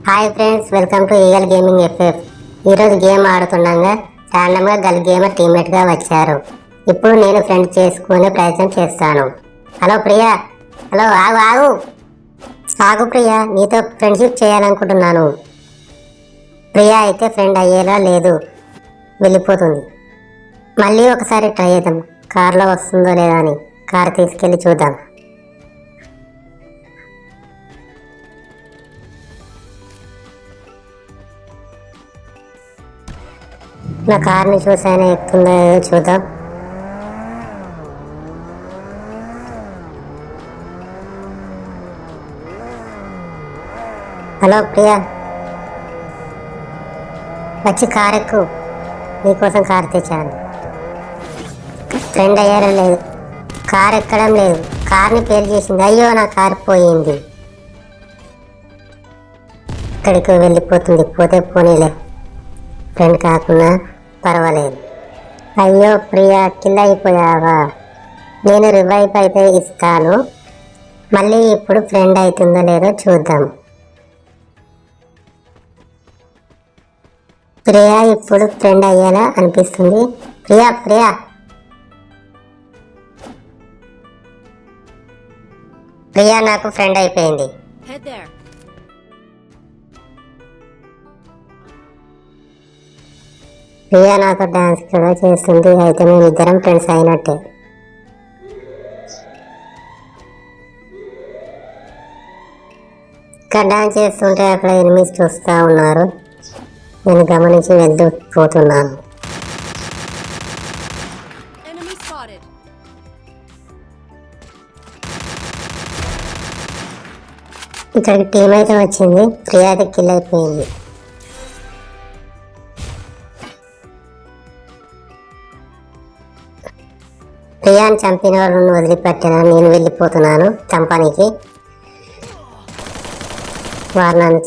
Hi friends, welcome to eagle gaming FF. ఈరోజు game ఆడుతుండగా ర్యాండమ్గా గల్ గేమర్ టీమ్మేట్గా వచ్చారు. ఇప్పుడు నేను ఫ్రెండ్ చేసుకునే ప్రయత్నం చేస్తాను. హలో ప్రియా. హలో, ఆగు ఆగు ఆగు ప్రియా, నీతో ఫ్రెండ్షిప్ చేయాలనుకుంటున్నాను. ప్రియా అయితే ఫ్రెండ్ అయ్యేలా లేదు, వెళ్ళిపోతుంది. మళ్ళీ ఒకసారి ట్రై చేద్దాం. కార్లో వస్తుందో లేదా అని కార్ తీసుకెళ్ళి చూద్దాం. నా కార్ని చూసానే ఎక్కుతుందో చూద్దాం. హలో ప్రియా, వచ్చి కార్ ఎక్కు, నీకోసం కార్ తెచ్చాను. ఫ్రెండ్ అయ్యారో లేదు, కార్ ఎక్కడం లేదు, కార్ని పేరు చేసింది. అయ్యో, నా కార్ పోయింది. ఇక్కడికి వెళ్ళిపోతుంది. పోతే పోనీలే, ఫ్రెండ్ కాకుండా పర్వాలేదు. అయ్యో ప్రియా, కిల్ అయిపోయావా? నేను రివైవ్ అయితే ఇస్తాను. మళ్ళీ ఇప్పుడు ఫ్రెండ్ అవుతుందో లేదో చూద్దాం. ప్రియా ఇప్పుడు ఫ్రెండ్ అయ్యేలా అనిపిస్తుంది. ప్రియా ప్రియా ప్రియా నాకు ఫ్రెండ్ అయిపోయింది. ప్రియా నాతో డాన్స్ కూడా చేస్తుంది. అయితే మేము ఇద్దరం ఫ్రెండ్స్ అయినట్టే. ఇక్కడ డాన్స్ చేస్తుంటే అక్కడ ఎనిమిస్ చూస్తూ ఉన్నారు. నేను గమనించి వెళ్ళిపోతున్నాను. ఇక్కడికి టీం అయితే వచ్చింది. ప్రియాది కిల్ అయిపోయింది. ప్రియాని చంపిన వాళ్ళని వదిలిపెట్టాను. నేను వెళ్ళిపోతున్నాను కంపెనీకి. వారు నన్ను